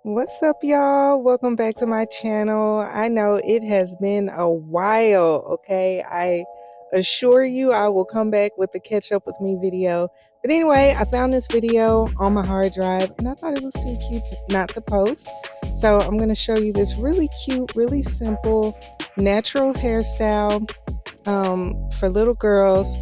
What's up, y'all? Welcome back to my channel. I know it has been a while, okay? I assure you I will come back with the catch up with me video. But anyway, I found this video on my hard drive and I thought it was too cute not to post. So I'm going to show you this really cute, really simple, natural hairstyle for little girls.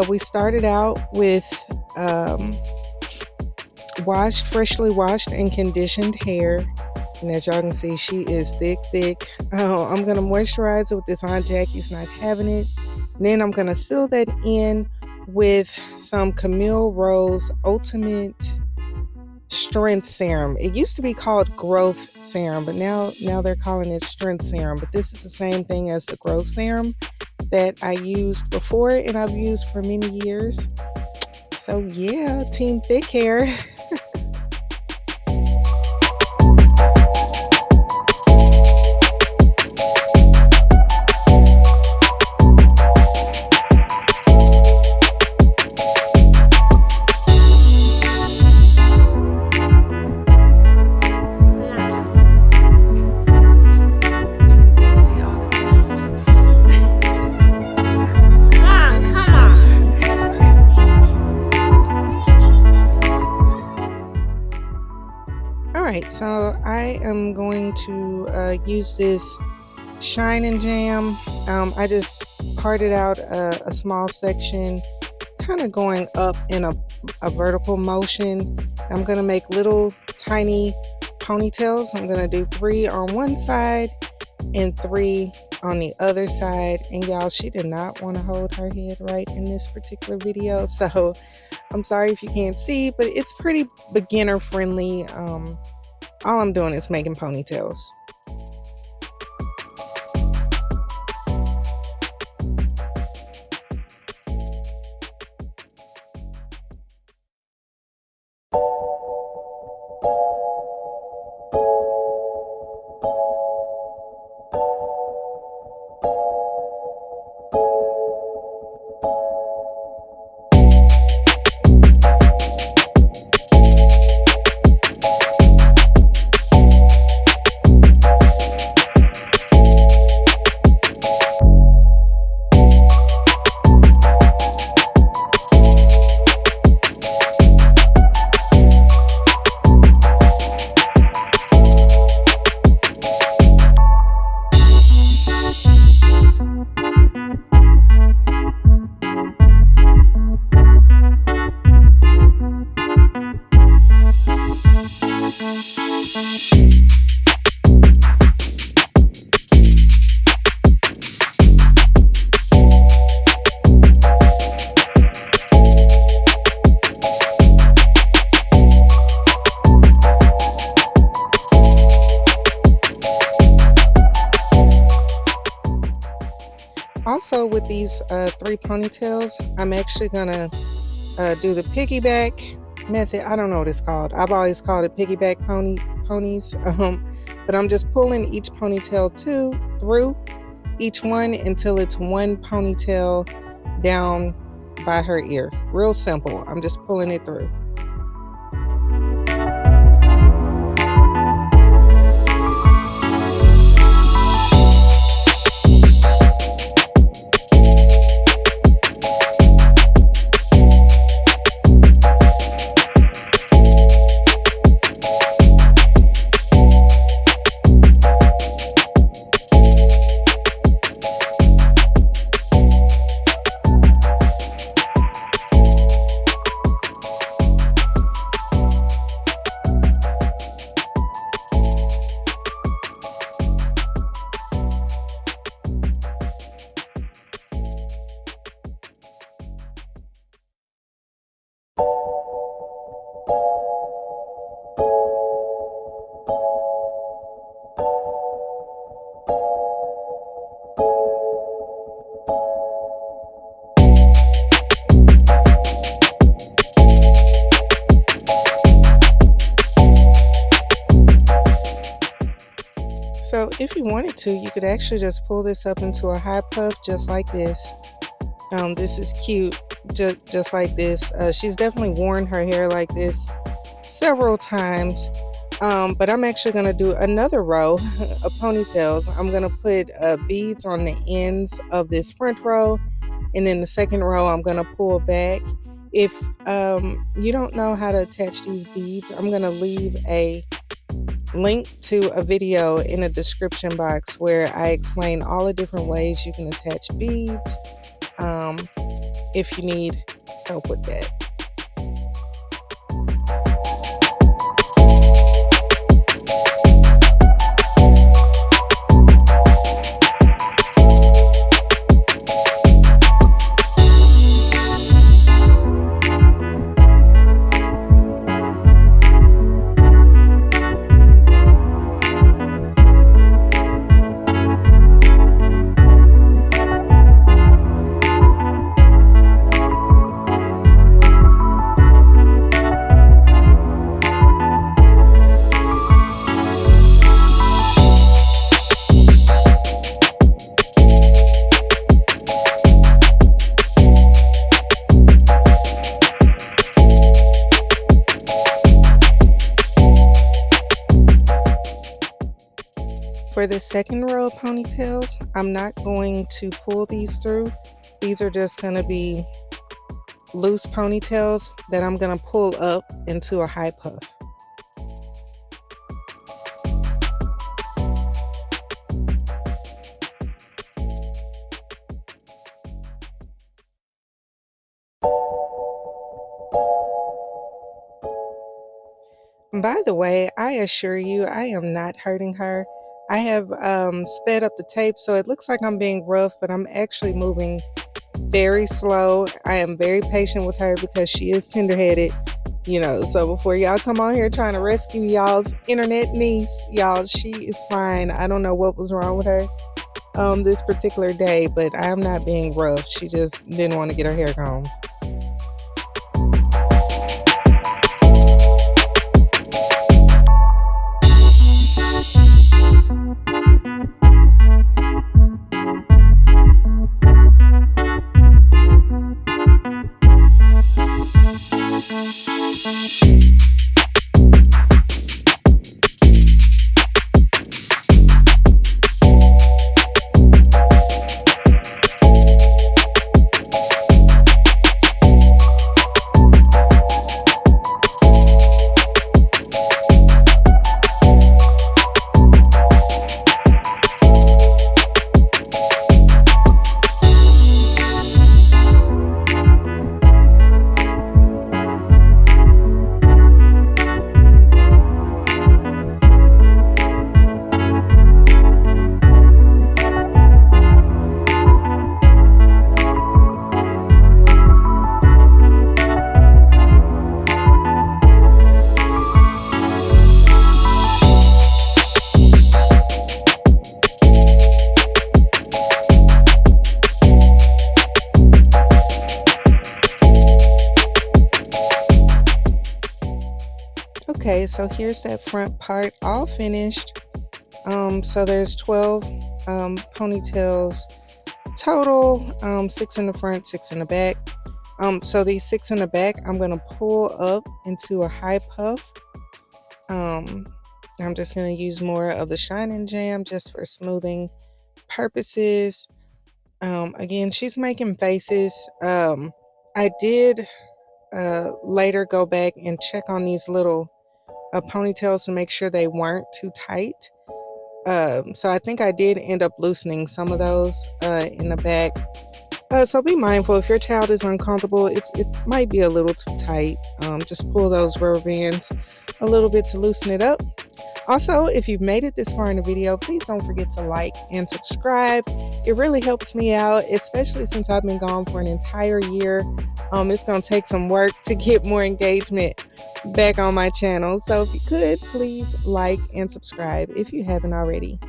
We started out with freshly washed and conditioned hair. And as y'all can see, she is thick. I'm going to moisturize it with this Aunt Jackie's Not Having It. And then I'm going to seal that in with some Camille Rose Ultimate Strength Serum. It used to be called Growth Serum, but now they're calling it Strength Serum. But this is the same thing as the Growth Serum that I used before and I've used for many years. So yeah, Team Thick Hair. Alright, so I am going to use this Shine and Jam. I just parted out a small section, kind of going up in a vertical motion. I'm going to make little tiny ponytails. I'm going to do 3 on one side and 3 on the other side. And y'all, she did not want to hold her head right in this particular video, so I'm sorry if you can't see, but it's pretty beginner friendly. All I'm doing is making ponytails. Also, with these 3 ponytails, I'm actually gonna do the piggyback method. I don't know what it's called. I've always called it piggyback ponies. But I'm just pulling each ponytail through each one until it's one ponytail down by her ear. Real simple. I'm just pulling it through. So if you wanted to, you could actually just pull this up into a high puff just like this. This is cute, just like this. She's definitely worn her hair like this several times. But I'm actually going to do another row of ponytails. I'm going to put beads on the ends of this front row, and then the second row I'm going to pull back. If you don't know how to attach these beads, I'm going to leave a link to a video in the description box where I explain all the different ways you can attach beads if you need help with that. For the second row of ponytails, I'm not going to pull these through. These are just going to be loose ponytails that I'm going to pull up into a high puff. By the way, I assure you, I am not hurting her. I have sped up the tape, so it looks like I'm being rough, but I'm actually moving very slow. I am very patient with her because she is tender-headed, so before y'all come on here trying to rescue y'all's internet niece, y'all, she is fine. I don't know what was wrong with her this particular day, but I'm not being rough. She just didn't want to get her hair combed. Okay, so here's that front part all finished. So there's 12 ponytails total, 6 in the front, 6 in the back. So these 6 in the back, I'm gonna pull up into a high puff. I'm just gonna use more of the Shine and Jam just for smoothing purposes. Again, she's making faces. I did later go back and check on these little ponytails to make sure they weren't too tight. So I think I did end up loosening some of those in the back. So be mindful if your child is uncomfortable, it might be a little too tight. Just pull those rubber bands a little bit to loosen it up. Also, if you've made it this far in the video, please don't forget to like and subscribe. It really helps me out, especially since I've been gone for an entire year. It's going to take some work to get more engagement back on my channel. So if you could, please like and subscribe if you haven't already.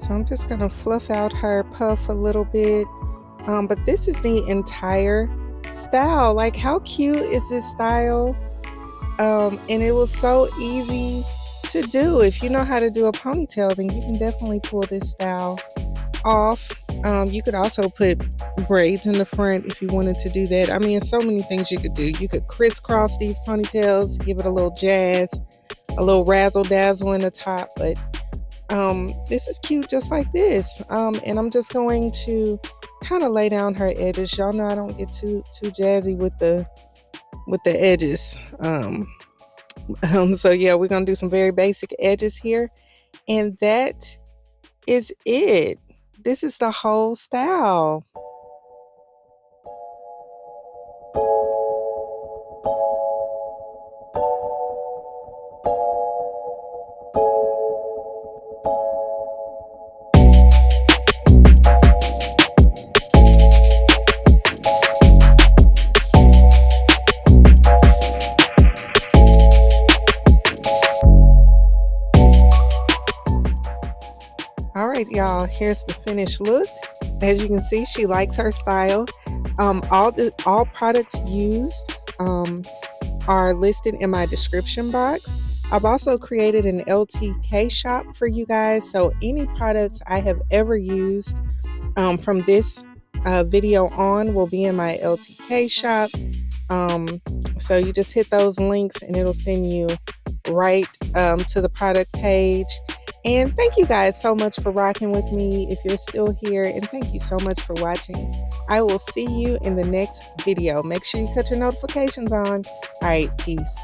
So I'm just gonna fluff out her puff a little bit. But this is the entire style. Like, how cute is this style? And it was so easy to do. If you know how to do a ponytail, then you can definitely pull this style off. You could also put braids in the front if you wanted to do that. I mean, so many things you could do. You could crisscross these ponytails, give it a little jazz, a little razzle dazzle in the top. But this is cute just like this. And I'm just going to kind of lay down her edges. Y'all know I don't get too jazzy with the edges. So yeah, we're gonna do some very basic edges here, and that is it. This is the whole style. All right, y'all, here's the finished look. As you can see, she likes her style. All products used are listed in my description box. I've also created an LTK shop for you guys, so any products I have ever used from this video on will be in my LTK shop. So you just hit those links and it'll send you right to the product page. And thank you guys so much for rocking with me if you're still here, and thank you so much for watching. I will see you in the next video. Make sure you cut your notifications on. All right, peace.